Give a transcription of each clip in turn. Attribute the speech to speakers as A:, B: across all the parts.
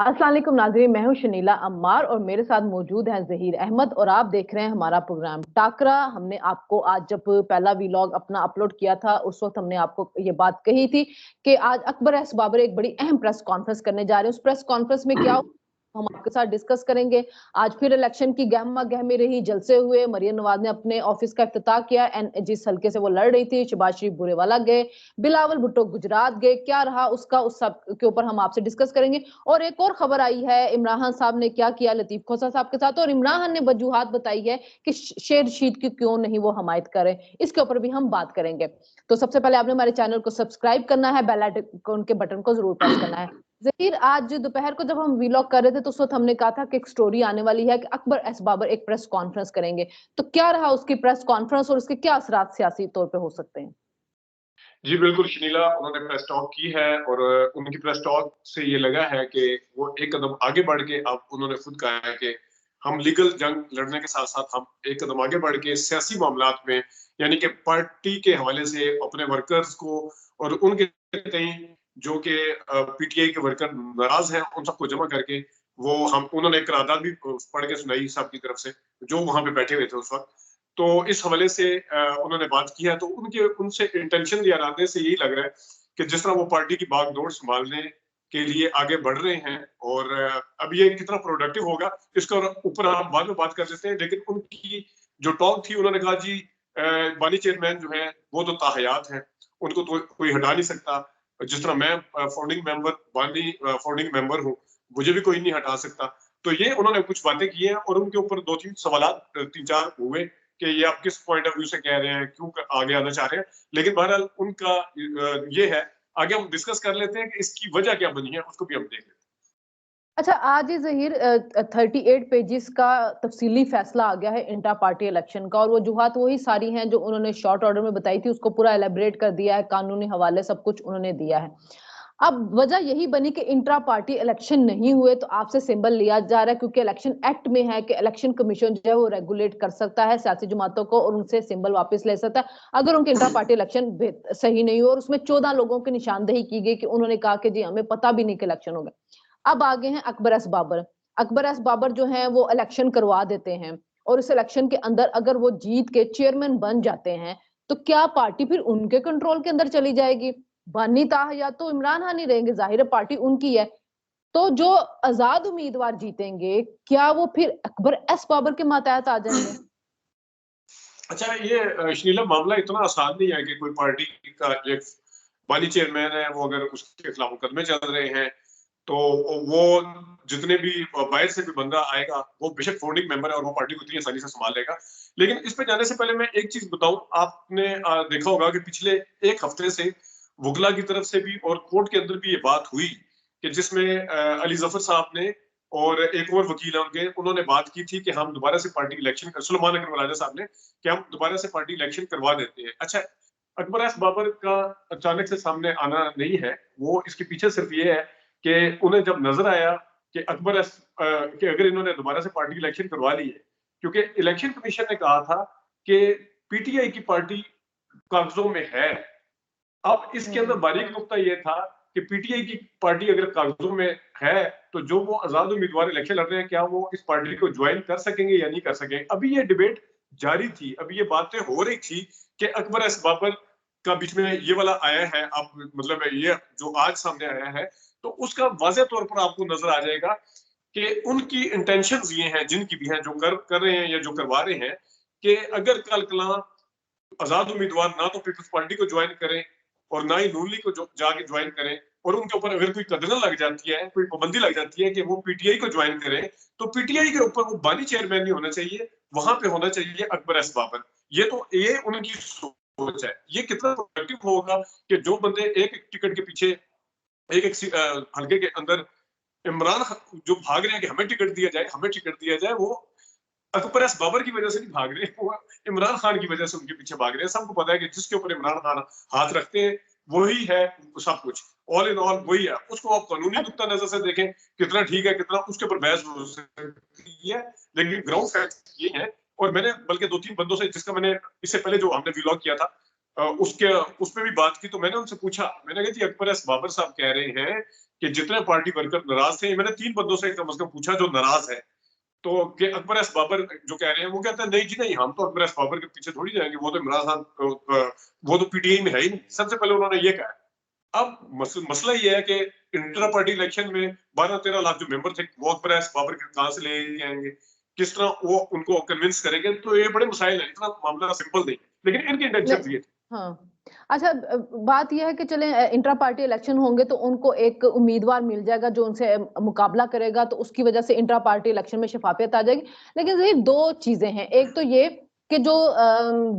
A: अस्सलाम वालेकुम नाज़रीन, मैं हूं शनीला अम्मार और मेरे साथ मौजूद हैं ज़हीर अहमद और आप देख रहे हैं हमारा प्रोग्राम टाकरा। हमने आपको आज जब पहला व्लॉग अपना अपलोड किया था उस वक्त हमने आपको ये बात कही थी कि आज अकबर एस बाबर एक बड़ी अहम प्रेस कॉन्फ्रेंस करने जा रहे हैं। उस प्रेस कॉन्फ्रेंस में क्या हम आपके साथ डिस्कस करेंगे। आज फिर इलेक्शन की गहमा गहमी रही, जलसे हुए। मरियम नवाज ने अपने ऑफिस का इफ्तिताह किया एंड जिस हल्के से वो लड़ रही थी, शहबाज शरीफ बुरेवाला गए, बिलावल भुट्टो गुजरात गए। क्या रहा उसका, उस सब के ऊपर हम आपसे डिस्कस करेंगे। और एक और खबर आई है, इमरान खान साहब ने क्या किया लतीफ खोसा साहब के साथ, और इमरान खान ने वजूहात बताई है कि शेर रशीद की क्यों नहीं वो हमायत करें। इसके ऊपर भी हम बात करेंगे। तो सबसे पहले आपने हमारे चैनल को सब्सक्राइब करना है, बेल आइकन के बटन को जरूर प्रेस करना है। ज़हीर, आज दोपहर को जब हम व्लॉग कर रहे थे तो उस वक्त हमने कहा था कि एक स्टोरी आने वाली है कि अकबर एस बाबर एक प्रेस कॉन्फ्रेंस करेंगे। तो क्या रहा उसकी प्रेस कॉन्फ्रेंस और उसके क्या असरात सियासी तौर पे हो सकते हैं?
B: जी बिल्कुल शनीला, उन्होंने प्रेस टॉक की है और उनकी प्रेस टॉक से ये लगा है कि वो एक कदम आगे बढ़ के, अब उन्होंने खुद कहा है कि हम लीगल जंग लड़ने के साथ साथ हम एक कदम आगे बढ़ के सियासी मामलात में, यानी कि पार्टी के हवाले से अपने वर्कर्स को और उनके कहीं जो कि पीटीआई के वर्कर नाराज हैं उन सबको जमा करके वो हम उन्होंने एक करारदाद भी पढ़ के सुनाई साहब की तरफ से जो वहां पे बैठे हुए थे उस वक्त। तो इस हवाले से उन्होंने बात की है, तो उनके उनसे इंटेंशन या इरादे से यही लग रहा है कि जिस तरह वो पार्टी की बागडोर संभालने के लिए आगे बढ़ रहे हैं और अब ये कितना प्रोडक्टिव होगा इसका ऊपर हम बाद में बात कर लेते हैं। लेकिन उनकी जो टॉक थी, उन्होंने कहा जी बानी चेयरमैन जो है वो तो ताहयात हैं, उनको तो कोई हटा नहीं सकता। जिस तरह मैं फाउंडिंग मेंबर बानी फाउंडिंग मेंबर हूँ, मुझे भी कोई नहीं हटा सकता। तो ये उन्होंने कुछ बातें की हैं और उनके ऊपर दो तीन सवाल तीन चार हुए कि ये आप किस पॉइंट ऑफ व्यू से कह रहे हैं, क्यों आगे आना चाह रहे हैं। लेकिन बहरहाल उनका ये है, आगे हम डिस्कस कर लेते हैं कि इसकी वजह क्या बनी है, उसको भी हम देख लेते हैं।
A: अच्छा, आज ही ज़हीर 38 पेजेस का तफसीली फैसला आ गया है इंटर पार्टी इलेक्शन का, और वजूहात वही सारी हैं जो उन्होंने शॉर्ट ऑर्डर में बताई थी, उसको पूरा एलेबरेट कर दिया है, कानूनी हवाले सब कुछ उन्होंने दिया है। अब वजह यही बनी कि इंट्रा पार्टी इलेक्शन नहीं हुए तो आपसे सिंबल लिया जा रहा है, क्योंकि इलेक्शन एक्ट में है कि इलेक्शन कमीशन जो है वो रेगुलेट कर सकता है सियासी जमातों को और उनसे सिंबल वापस ले सकता है अगर उनके इंट्रा पार्टी इलेक्शन सही नहीं हो। और उसमें 14 लोगों की निशानदेही की गई कि उन्होंने कहा कि जी हमें पता भी नहीं कि इलेक्शन हो गया। अब आगे हैं अकबर एस बाबर। अकबर एस बाबर जो है वो इलेक्शन करवा देते हैं और इस इलेक्शन के अंदर अगर वो जीत के चेयरमैन बन जाते हैं तो क्या पार्टी फिर उनके कंट्रोल के अंदर चली जाएगी? बानी ताहयात तो इमरान खान ही रहेंगे, जाहिर है पार्टी उनकी है। तो जो आजाद उम्मीदवार जीतेंगे क्या वो फिर अकबर एस बाबर के मातहत आ जाएंगे?
B: अच्छा, ये श्रीलम मामला इतना आसान नहीं है कि कोई पार्टी का एक बानी चेयरमैन है, वो अगर उसके खिलाफ मुकदमे चल रहे हैं तो वो जितने भी बाहर से भी बंदा आएगा वो बेशक फाउंडिंग मेंबर है और वो पार्टी को इतनी आसानी से संभाल लेगा। लेकिन इस पे जाने से पहले मैं एक चीज बताऊं, आपने देखा होगा कि पिछले एक हफ्ते से वुगला की तरफ से भी और कोर्ट के अंदर भी ये बात हुई कि जिसमें अली जफर साहब ने और एक और वकील है उनके, उन्होंने बात की थी कि हम दोबारा से पार्टी इलेक्शन कर, सुलेमान अकबर राजा साहब ने, कि हम दोबारा से पार्टी इलेक्शन करवा देते हैं। अच्छा, अकबर एस बाबर का अचानक से सामने आना नहीं है, वो इसके पीछे सिर्फ ये है कि उन्हें जब नजर आया कि अकबर एस कि अगर इन्होंने दोबारा से पार्टी इलेक्शन करवा ली है, क्योंकि इलेक्शन कमीशन ने कहा था कि पीटीआई की पार्टी कागजों में है। अब इसके अंदर बारीक नुकता ये था कि पीटीआई की पार्टी अगर कागजों में है तो जो वो आजाद उम्मीदवार इलेक्शन लड़ रहे हैं क्या वो इस पार्टी को ज्वाइन कर सकेंगे या नहीं कर सकेंगे। अभी ये डिबेट जारी थी, अभी ये बातें हो रही थी कि अकबर एस बाबर का बीच में ये वाला आया है, अब मतलब ये जो आज सामने आया है, तो उसका वाज़ेह तौर पर आपको नजर आ जाएगा कि उनकी इंटेंशंस ये हैं, जिनकी भी हैं, जो कर रहे हैं या जो करवा रहे हैं, कि अगर कल कला आजाद उम्मीदवार ना तो पीपल्स पार्टी को ज्वाइन करें और ना ही नून लीग को जाके ज्वाइन करें, और उनके ऊपर अगर कोई कदर लग जाती है, कोई पाबंदी लग जाती है कि वो पीटीआई को ज्वाइन करें, तो पीटीआई के ऊपर वो बानी चेयरमैन नहीं होना चाहिए, वहां पे होना चाहिए अकबर एस बाबर। ये उनकी सोच है। ये कितना प्रोडक्टिव होगा कि जो बंदे एक एक टिकट के पीछे एक एक हल्के के अंदर इमरान जो भाग रहे हैं कि हमें टिकट दिया जाए, हमें टिकट दिया जाए, वो अकबर एस बाबर की वजह से नहीं भाग रहे, वो इमरान खान की वजह से उनके पीछे भाग रहे हैं। सबको पता है कि जिसके ऊपर इमरान खान हाथ रखते हैं वही है सब कुछ, ऑल इन ऑल वही है। उसको आप कानूनी नुक्ता नजर से देखें कितना ठीक है, कितना उसके ऊपर बहस हो सकती है, लेकिन ग्राउंड फैक्ट ये है। और मैंने बल्कि दो तीन बंदों से, जिसका मैंने इससे पहले जो हमने व्लॉग किया था, उसके उसमें भी बात की, तो मैंने उनसे पूछा, मैंने कहा जी अकबर एस बाबर साहब कह रहे हैं कि जितने पार्टी वर्कर नाराज थे, मैंने 3 बंदों से कम पूछा जो नाराज है, तो कि अकबर एस बाबर जो कह रहे हैं, वो कहते हैं नहीं जी नहीं, हम तो अकबर एस बाबर के पीछे थोड़ी जाएंगे, वो तो इमरान खान वो तो पीटीआई में है ही नहीं। सबसे पहले उन्होंने ये कहा। अब मसला ये है कि इंटर पार्टी इलेक्शन में 12-13 लाख जो मेंबर थे, वो अकबर एस बाबर के कहां से ले आएंगे, किस तरह वो उनको कन्विंस करेंगे, तो ये बड़े मसाइल है, इतना मामला सिंपल नहीं, लेकिन इनके इंटेंशन ये थे।
A: हाँ, अच्छा, बात यह है कि चले इंट्रा पार्टी इलेक्शन होंगे तो उनको एक उम्मीदवार मिल जाएगा जो उनसे मुकाबला करेगा, तो उसकी वजह से इंट्रा पार्टी इलेक्शन में शफाफियत आ जाएगी। लेकिन ये दो चीजें हैं, एक तो ये कि जो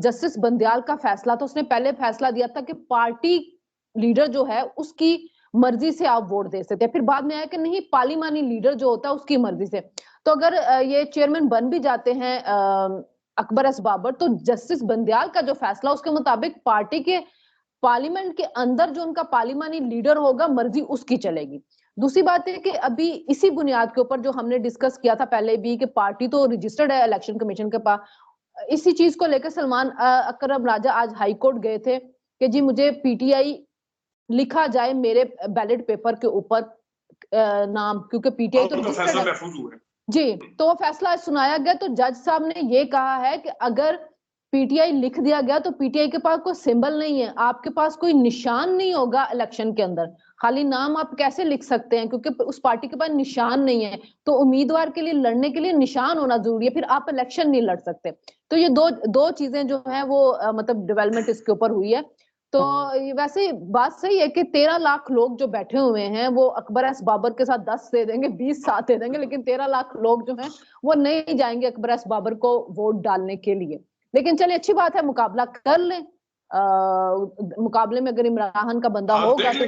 A: जस्टिस बंदयाल का फैसला था, उसने पहले फैसला दिया था कि पार्टी लीडर जो है उसकी मर्जी से आप वोट दे सकते हैं, फिर बाद में आया कि नहीं, पार्लिमानी लीडर जो होता है उसकी मर्जी से। तो अगर ये चेयरमैन बन भी जाते हैं अकबर एस बाबर, तो जस्टिस बंदयाल का जो फैसला उसके मुताबिक पार्टी के पार्लियामेंट के अंदर जो उनका पार्लिमानी लीडर होगा मर्जी उसकी चलेगी। दूसरी बात है कि अभी इसी बुनियाद के ऊपर जो हमने डिस्कस किया था पहले भी कि पार्टी तो रजिस्टर्ड है इलेक्शन कमीशन के पास, इसी चीज को लेकर सलमान अकरम राजा आज हाई कोर्ट गए थे कि जी मुझे पीटीआई लिखा जाए मेरे बैलेट पेपर के ऊपर नाम, क्योंकि पीटीआई तो रजिस्टर्ड है। जी, तो वो फैसला सुनाया गया, तो जज साहब ने ये कहा है कि अगर पीटीआई लिख दिया गया तो पीटीआई के पास कोई सिंबल नहीं है, आपके पास कोई निशान नहीं होगा इलेक्शन के अंदर, खाली नाम आप कैसे लिख सकते हैं, क्योंकि उस पार्टी के पास निशान नहीं है। तो उम्मीदवार के लिए लड़ने के लिए निशान होना जरूरी है, फिर आप इलेक्शन नहीं लड़ सकते। तो ये दो दो चीजें जो है वो मतलब डेवलपमेंट इसके ऊपर हुई है। तो वैसे बात सही है कि 13 लाख लोग जो बैठे हुए हैं वो अकबर एस बाबर के साथ 10 दे देंगे, 20 साथ दे देंगे, लेकिन 13 लाख लोग जो हैं वो नहीं जाएंगे अकबर एस बाबर को वोट डालने के लिए। लेकिन चलिए अच्छी बात है, मुकाबला कर लें। मुकाबले में अगर इमरान खान का बंदा होगा तो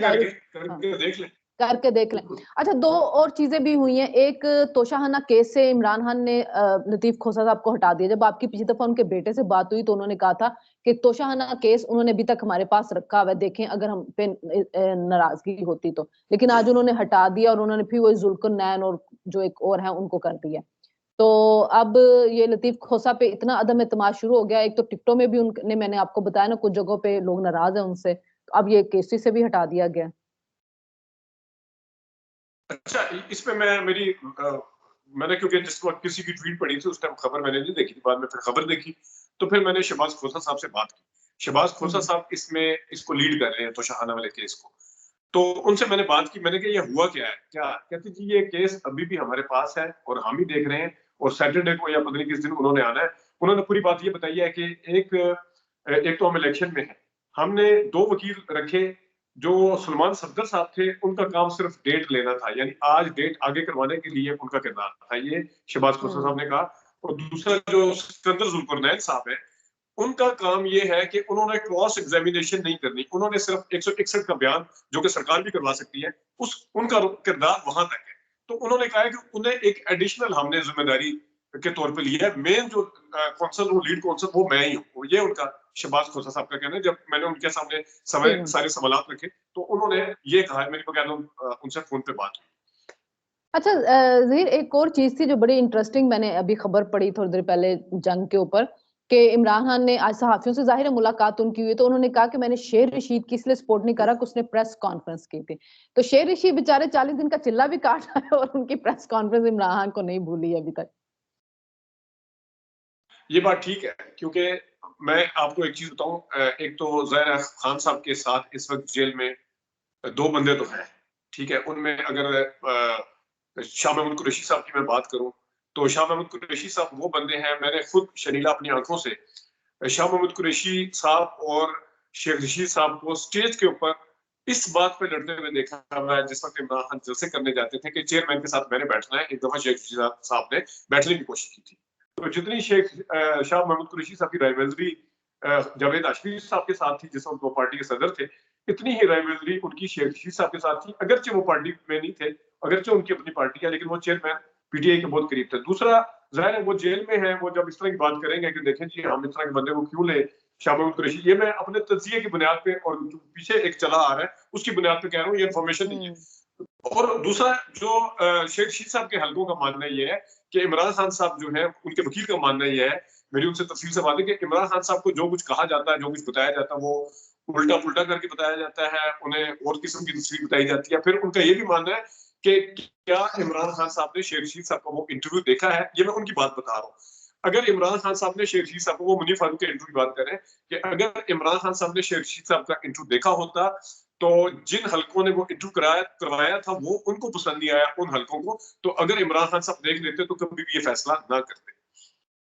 A: करके देख लें। अच्छा, दो और चीजें भी हुई हैं। एक, तोशाखाना केस से इमरान खान ने लतीफ खोसा साहब को हटा दिया। जब आपकी पिछली दफा उनके बेटे से बात हुई तो उन्होंने कहा था कि तोशाखाना केस उन्होंने अभी तक हमारे पास रखा हुआ है, देखें अगर हम पे नाराजगी होती तो। लेकिन आज उन्होंने हटा दिया और उन्होंने फिर वही जुल्करनैन और जो एक और है उनको कर दिया। तो अब ये लतीफ खोसा पे इतना अदम एतमाद शुरू हो गया। एक तो टिकटों में भी उनने, मैंने आपको बताया ना, कुछ जगहों पे लोग नाराज हैं उनसे, तो अब ये केसी से भी हटा दिया गया।
B: अच्छा, इसमें मैंने क्योंकि जिस वक्त किसी की ट्वीट पड़ी थी उस टाइम खबर मैंने नहीं देखी थी, बाद में फिर खबर देखी, तो फिर मैंने शहबाज खोसा साहब से बात की। शहबाज खोसा साहब इसको लीड कर रहे हैं तोशाखाना वाले केस को। तो उनसे मैंने बात की, मैंने कहा ये हुआ क्या है, क्या कहते जी ये केस अभी भी हमारे पास है और हम ही देख रहे हैं, और सैटरडे को या पता नहीं किस दिन उन्होंने आना है। उन्होंने पूरी बात ये बताई है कि एक तो हम इलेक्शन में है, हमने 2 वकील रखे, जो सलमान सफदर साहब थे उनका काम सिर्फ डेट लेना था, यानी आज डेट आगे करवाने के लिए उनका किरदार था, ये शहबाज खोसा साहब ने कहा। और दूसरा जो सिकंदर जुल्करनैन साहब है, उनका काम ये है कि उन्होंने क्रॉस एग्जामिनेशन नहीं करनी, उन्होंने सिर्फ 161 का बयान जो कि सरकार भी करवा सकती है, उनका किरदार वहां तक है। तो उन्होंने कहा है कि उन्हें एक एडिशनल हमने जिम्मेदारी के तौर पे लिया है, मेन जो कौंसल लीड कौंसल वो मैं ही हूँ, ये उनका शहबाज खोसा साहब का कहना है। जब मैंने उनके सामने सारे सवाल रखे तो उन्होंने ये कहा, मेरी बकायदा उनसे फोन पे बात हुई।
A: अच्छा ज़हीर, एक और चीज थी जो बड़ी इंटरेस्टिंग, मैंने अभी खबर पढ़ी थोड़ी देर पहले जंग के ऊपर, कि इमरान खान ने आज सहाफियों से, जाहिर है मुलाकात उनकी हुई, तो उन्होंने कहा कि मैंने शेर रशीद की इसलिए सपोर्ट नहीं करा कि उसने प्रेस कॉन्फ्रेंस की थी। तो शेर रशीद बेचारे 40 दिन का चिल्ला भी काट रहा है और उनकी प्रेस कॉन्फ्रेंस इमरान खान को नहीं भूली अभी तक।
B: ये बात ठीक है, क्योंकि मैं आपको एक चीज बताऊं, एक तो ज़ाहिर खान साहब के साथ इस वक्त जेल में 2 बंदे तो हैं, ठीक है। उनमें अगर शाह महमूद कुरैशी साहब की मैं बात करूं, तो शाह महमूद कुरैशी साहब वो बंदे हैं, मैंने खुद शनीला अपनी आंखों से शाह महमूद कुरैशी साहब और शेख रशीद साहब को स्टेज के ऊपर इस बात पे लड़ते हुए देखा मैं, जिस वक्त इमरान खान जलसे करने जाते थे कि चेयरमैन के साथ मैंने बैठना है। एक दफा शेख रशीद साहब ने बैठने की कोशिश की थी, तो जितनी शाह महमूद कुरैशी साहब की राइवलरी जावेद आशरी साहब के साथ थी जिस वक्त वो पार्टी के सदर थे, इतनी ही राइवलरी उनकी शेख रशीद साहब के साथ थी, अगरचे वो पार्टी में नहीं थे, अगरचे उनकी अपनी पार्टी है, लेकिन वो चेयरमैन पीटीआई के बहुत करीब थे। दूसरा, जाहिर है वो जेल में है, वो जब इस तरह की बात करेंगे कि देखें जी हम इस तरह के बंदे को क्यों ले, शाह महमूद कुरैशी, ये मैं अपने तजिए की बुनियाद पे और पीछे एक चला आ रहा है उसकी बुनियाद पे कह रहा हूँ, ये इन्फॉर्मेशन नहीं है। और दूसरा, जो शेख रशीद साहब के हलकों का मानना ये है कि इमरान खान साहब जो है, उनके वकील का मानना ये है मेरी उनसे तफसील से बात है कि इमरान खान साहब को जो कुछ कहा जाता है, जो कुछ बताया जाता है, वो उल्टा पुल्टा करके बताया जाता है, उन्हें और किस्म की तस्वीर बताई जाती है। फिर उनका ये भी मानना है कि क्या इमरान खान साहब ने शेर रशीद साहब का वो इंटरव्यू देखा है। ये मैं उनकी बात बता रहा हूँ। अगर इमरान खान साहब ने शेर रशीद साहब को, वो मुनीर फारूक के इंटरव्यू की बात करें कि अगर इमरान खान साहब ने शेर रशीद साहब का इंटरव्यू देखा होता तो जिन हलकों ने वो इंटरव्यू करवाया था वो उनको पसंद नहीं आया, उन हलकों को, तो अगर इमरान खान साहब देख लेते तो कभी भी ये फैसला ना करते।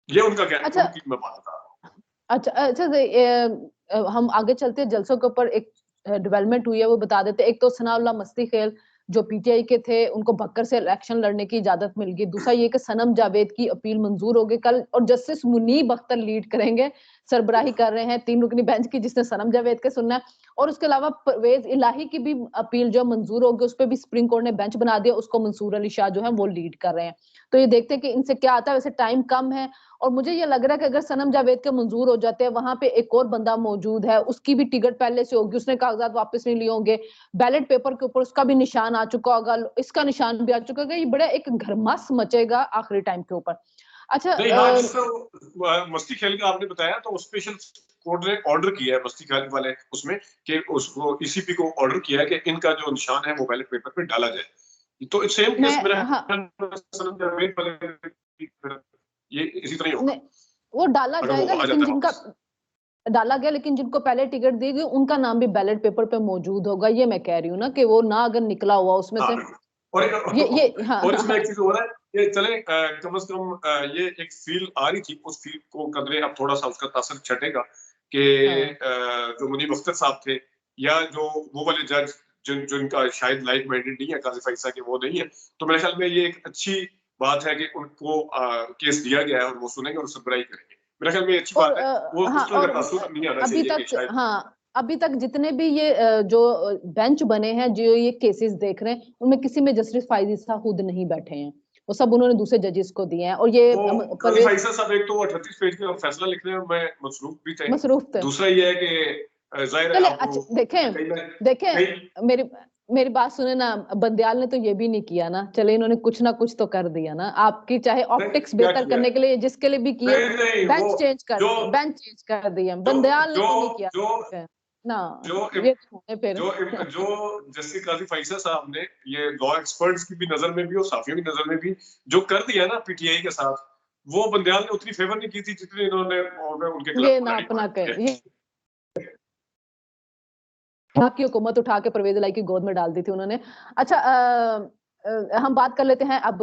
B: ये उनका क्या,
A: अच्छा
B: उनकी मैं बात बता रहा हूँ।
A: अच्छा अच्छा, हम आगे चलते हैं, जलसों के ऊपर एक डेवलपमेंट हुई है वो बता देते हैं। एक तो सनाउल्लाह मस्ती खेल जो पीटीआई के थे, उनको भक्कर से इलेक्शन लड़ने की इजाजत मिल गई। दूसरा ये कि सनम जावेद की अपील मंजूर हो गई कल, और जस्टिस मुनीब अख्तर लीड करेंगे, सरबराही कर रहे हैं 3 रुकनी बेंच की, जिसने सनम जावेद के सुनना है। और उसके अलावा परवेज इलाही की भी अपील जो मंजूर होगी, उस पर भी सुप्रीम कोर्ट ने बेंच बना दिया, उसको मंसूर अली शाह जो है वो लीड कर रहे हैं। तो ये देखते हैं कि इनसे क्या आता है। वैसे टाइम कम है, और मुझे ये लग रहा है कि अगर सनम जावेद के मंजूर हो जाते हैं, वहां पे एक और बंदा मौजूद है, उसकी भी टिकट पहले से होगी, उसने कागजात वापस नहीं लिए होंगे, बैलेट पेपर के ऊपर उसका भी निशान आ चुका होगा, इसका निशान भी आ चुका होगा, ये बड़ा एक घरमास मचेगा आखिरी टाइम के ऊपर। अच्छा
B: नहीं, हाँ, जिस तरह मस्ती खेल का आपने बताया, तो स्पेशल कोर्ट ने ऑर्डर किया है मस्ती खेल वाले उसमें कि उसको ईसीपी को ऑर्डर किया है कि इनका जो निशान है वो बैलेट पेपर पे डाला जाए। तो सेम केस मेरा
A: हाँ,
B: ये इसी तरह ही होगा
A: वो डाला
B: अगर
A: जाएगा,
B: वो आ
A: लेकिन
B: जाता है
A: जिनका
B: वापस।
A: डाला गया, लेकिन जिनको पहले टिकट दी गई उनका नाम भी बैलेट पेपर पे मौजूद होगा। ये मैं कह रही हूँ ना कि वो ना अगर निकला हुआ उसमें
B: हाँ,
A: से, ये हाँ
B: और इसमें एक
A: हाँ
B: चीज हो रहा है कि चले कम से कम ये एक फील आ रही थी, उस फील को कदरे अब थोड़ा सा उसका तासर छटेगा कि
A: हाँ।
B: जो मुनीब अख्तर साहब थे, या जो वो वाले जज जिनका शायद लाइक माइंडेड नहीं है, काजी फैसला के वो नहीं है, तो मेरे ख्याल में ये एक अच्छी बात है कि उनको केस दिया गया है और वो सुनेंगे और सरबराही करेंगे। मेरे ख्याल में ये अच्छी
A: और
B: बात है। वो
A: हाँ,
B: उस तरह
A: और
B: का तासुर नहीं आना
A: अभी
B: चाहिए कि
A: तक,
B: शायद।
A: हाँ, अभी तक जितने भी ये जो बेंच बने हैं, जो ये केसेस देख रहे हैं, उनमें किसी में जस्टिस फायज़ खुद नहीं बैठे हैं, वो सब उन्होंने दूसरे जजेस को दिए हैं। और ये
B: तो काजी
A: परवेज
B: फैसल साहब एक तो 38 पेज का फैसला लिखने में मसरूफ भी थे।
A: मसरूफ थे।
B: दूसरा ये है कि जाहिर है
A: चले
B: अब
A: अच्छा, देखें
B: कई
A: देखें मेरी मेरी बात सुने ना, बंदयाल ने तो ये भी नहीं किया ना, चले इन्होंने कुछ ना कुछ तो कर दिया ना आपकी, चाहे ऑप्टिक्स
B: क्या
A: बेहतर
B: किया
A: करने
B: है?
A: के लिए जिसके लिए भी किए,
B: नहीं नहीं, वो
A: बेंच चेंज कर
B: जो
A: दिए, बेंच चेंज कर दिए,
B: जो
A: बंदयाल ने
B: जो
A: तो नहीं किया
B: जो
A: ना।
B: जो
A: ये तो है फिर
B: जो जो जस्टिस काजी फैसल साहब ने ये लॉ एक्सपर्ट्स की भी नजर में भी और साफियों की नजर में भी जो कर दिया ना पीटीआई के साथ, वो बंदयाल ने उतनी फेवर नहीं की थी जितनी इन्होंने उनके खिलाफ
A: ये ना
B: बुराई
A: अपना
B: की
A: के
B: है।
A: ये की हुकूमत उठा के परवेज इलाही की गोद में डाल दी थी उन्होंने। अच्छा, हम बात कर लेते हैं अब,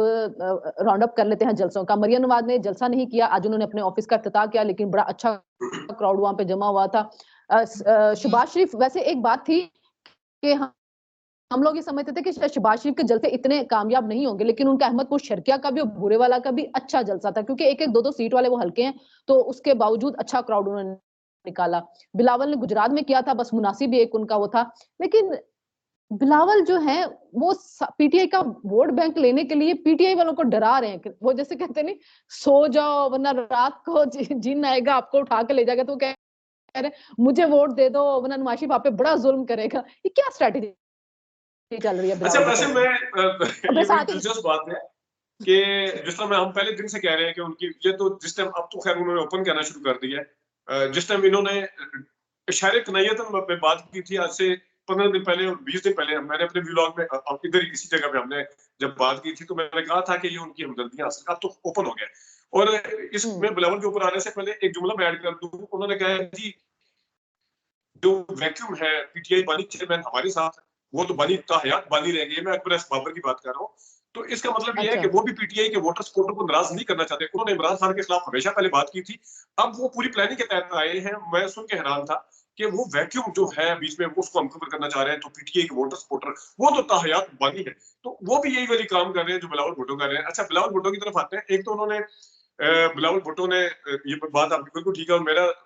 A: राउंड अप कर लेते हैं जलसों का। मरियम नवाज ने जलसा नहीं किया आज, उन्होंने अपने ऑफिस का इफ्तिताह किया, लेकिन बड़ा अच्छा क्राउड वहां पे जमा हुआ था। शहबाज शरीफ, वैसे एक बात थी कि हम लोग ये समझते थे कि शहबाज शरीफ के जलसे इतने कामयाब नहीं होंगे, लेकिन उनका अहमदपुर शर्किया का भी और बुरेवाला का भी अच्छा जलसा था, क्योंकि एक एक दो दो सीट वाले वो हल्के हैं, तो उसके बावजूद अच्छा क्राउड उन्होंने निकाला। बिलावल ने गुजरात में किया था, बस मुनासिब ही एक उनका वो था, लेकिन बिलावल जो है वो पीटीआई का वोट बैंक लेने के लिए पीटीआई वालों को डरा रहे हैं। वो जैसे कहते नहीं, सो जाओ वरना रात को जिन आएगा आपको उठा के ले जाएगा, तो कह रहे मुझे वोट दे दो वरना नुमाशी आप पे बड़ा जुल्म करेगा। ये क्या स्ट्रेटेजी चल रही है
B: अच्छा,
A: बिलावल की
B: वैसे
A: तरफ से?
B: मैं
A: और
B: ये बड़ी
A: साथ ही
B: दिलचस्प बात है कि जिस तरह मैं हम पहले दिन से कह रहे हैं कि उनकी ये तो जिस टाइम, अब तो खैर उन्होंने ओपन कहना शुरू कर दिया है, जिस टाइम इन्होंने शायर कनायतन में बात की थी आज से 15 दिन पहले और 20 दिन पहले, मैंने अपने व्लॉग में इधर ही इसी जगह पे हमने जब बात की थी, तो मैंने कहा था कि ये उनकी हमदर्दियां अब तो ओपन हो गया। और इसमें बिलावल के ऊपर आने से पहले एक जुमला मैं ऐड कर दूं, उन्होंने कहा जी जो वैक्यूम है पीटीआई बानी चेयरमैन हमारे साथ, वो तो बानी हयात बानी रह गए। मैं अकबर बाबर की बात कर रहा हूँ। तो इसका मतलब ये है
A: अच्छा,
B: कि वो भी पीटीआई के वोटर सपोर्टर को नाराज नहीं करना चाहते। उन्होंने इमरान खान के खिलाफ हमेशा पहले बात की थी, अब वो पूरी प्लानिंग के तहत आए हैं। मैं सुन के हैरान था कि वो वैक्यूम जो है बीच में, उसको हम कवर करना चाह रहे हैं। तो पीटीआई के वोटर सपोर्टर वो तो ताहयात बानी है, तो वो भी यही वाली काम कर रहे हैं जो बिलावल भुट्टो कर रहे हैं। अच्छा, बिलावल भुट्टो की तरफ आते हैं। एक तो उन्होंने बिलावल भुट्टो ने ये बात आपकी बिल्कुल ठीक है, और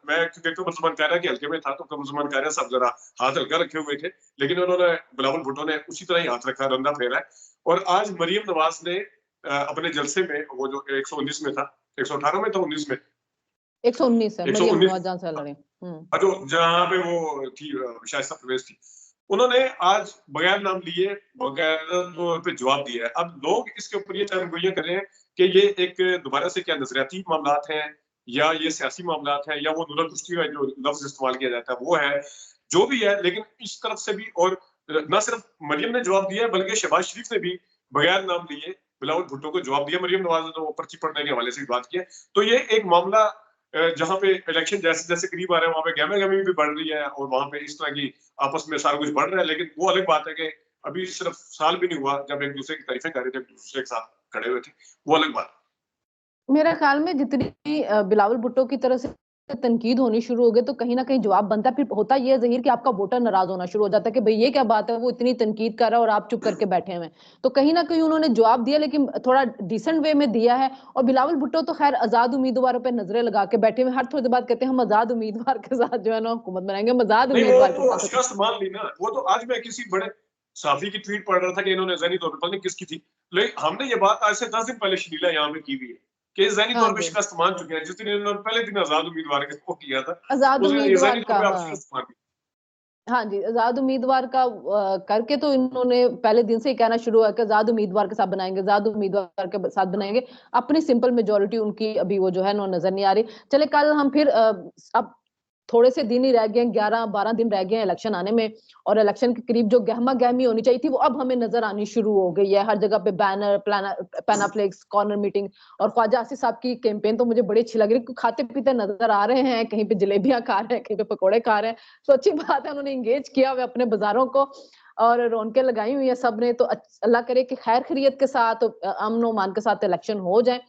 B: मैं क्योंकि कमर ज़मान कायरा के हल्के में था, तो कमर ज़मान कायरा सब जरा हाथ हल्का रखे हुए थे, लेकिन उन्होंने बिलावल भुट्टो ने उसी तरह ही हाथ रखा, रंदा फेरा है। और आज मरियम नवाज ने अपने जलसे में, वो जो 119 में था, 118 में था, 19 में,
A: 119 है मरियम
B: 119,
A: नवाज जहां से लड़े।
B: जो जहां पे वो थी शाइस्ता परवेज थी, उन्होंने आज बगैर नाम लिए, बगैर तौर पे जवाब दिया है। अब लोग इसके ऊपर ये चारगोइयां कर रहे हैं कि ये एक दोबारा से क्या नजरियाती मामलात हैं, या ये सियासी मामला है, या वो नुरा कुश्ती का जो लफ्ज इस्तेमाल किया जाता है वो है, जो भी है। लेकिन इस तरफ से भी, और न सिर्फ मरियम ने जवाब दिया बल्कि शहबाज शरीफ ने भी बगैर नाम लिए बिलावल भुट्टो को जवाब दिया। मरियम नवाज ने तो पर्ची पढ़ने के हवाले से भी बात की है। तो ये एक मामला जहाँ पे इलेक्शन जैसे जैसे करीब आ रहे हैं वहां पे गहमा गहमी भी बढ़ रही है, और वहां पे इस तरह की आपस में सारा कुछ बढ़ रहा है। लेकिन वो अलग बात है कि अभी सिर्फ साल भी नहीं हुआ जब एक दूसरे की तारीफें कर रहे थे, एक दूसरे के साथ खड़े हुए थे, वो अलग बात।
A: मेरे ख्याल में जितनी बिलावल भुट्टो की तरफ से तनकीद होनी शुरू हो गई तो कहीं ना कहीं जवाब बनता है। फिर होता ये है ज़हीर कि आपका वोटर नाराज होना शुरू हो जाता है कि भाई ये क्या बात है, वो इतनी तनकीद कर रहा है और आप चुप करके बैठे हुए हैं। तो कहीं ना कहीं उन्होंने जवाब दिया, लेकिन थोड़ा डिसेंट वे में दिया है। और बिलावल भुट्टो तो खैर आजाद उम्मीदवारों पर नजरें लगा के बैठे हुए, हर थोड़ी देर बाद कहते हैं हम आजाद उम्मीदवार के साथ जो है ना हुकूमत बनाएंगे, हम आजाद
B: नहीं, वो
A: उम्मीदवार के
B: तो
A: साथ।
B: शिकस्त मान ली ना। वो तो आज मैं किसी बड़े साफी की ट्वीट पढ़ रहा था कि इन्होंने ज़हनी तौर पर, पता नहीं किसकी थी, लेकिन हमने ये बात आज से 10 दिन पहले शनीला यहाँ पे की हुई है कि ज़हनी
A: हाँ
B: तौर पे
A: जी,
B: शिकस्त मान चुके हैं। जिस दिन इन्होंने पहले दिन आजाद उम्मीदवार के वो किया था,
A: आजाद
B: उस दिन ये
A: उम्मीदवार
B: ज़हनी तौर
A: का,
B: पे आप
A: हाँ।
B: शिकस्त मान ली।
A: हाँ जी, आज़ाद उम्मीदवार का करके तो इन्होंने पहले दिन से ही कहना शुरू हुआ कि आज़ाद उम्मीदवार के साथ बनाएँगे, आज़ाद उम्मीदवार के साथ बनाएँगे। अपनी सिंपल मेजॉरिटी उनकी अभी वो जो है ना नज़र नहीं आ रही। चलिए कल हम फिर अब थोड़े से दिन ही रह गए हैं, 11-12 दिन रह गए हैं इलेक्शन आने में, और इलेक्शन के करीब जो गहमा-गहमी होनी चाहिए थी वो अब हमें नज़र आनी शुरू हो गई है। हर जगह पे बैनर, पैनाफ्लेक्स, कॉर्नर मीटिंग, और ख्वाजा आसिफ साहब की कैंपेन तो मुझे बड़ी अच्छी लग रही है। खाते-पीते नज़र आ रहे हैं, कहीं पे जलेबियाँ खा रहे हैं, कहीं पे पकोड़े खा रहे हैं। तो अच्छी बात है, उन्होंने एंगेज किया हुआ है अपने बाज़ारों को और रौनकें लगाई हुई हैं सबने। तो अल्लाह करे कि खैर खैरियत के साथ अमन और अमान के साथ इलेक्शन हो जाए।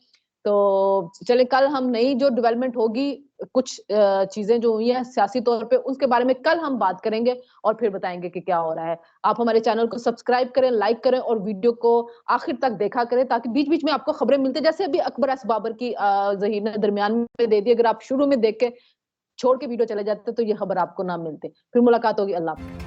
A: तो चलिए कल हम नई जो डेवलपमेंट होगी, कुछ चीज़ें जो हुई हैं सियासी तौर पे, उसके बारे में कल हम बात करेंगे और फिर बताएँगे कि क्या हो रहा है। आप हमारे चैनल को सब्सक्राइब करें, लाइक करें और वीडियो को आखिर तक देखा करें ताकि बीच-बीच में आपको खबरें मिलती, जैसे अभी अकबर एस बाबर की ज़हीर ने दरमियान में दे दी। अगर आप शुरू में देख के छोड़ के वीडियो चले जाते तो ये खबर आपको ना मिलती। फिर मुलाकात होगी। अल्लाह हाफ़िज़।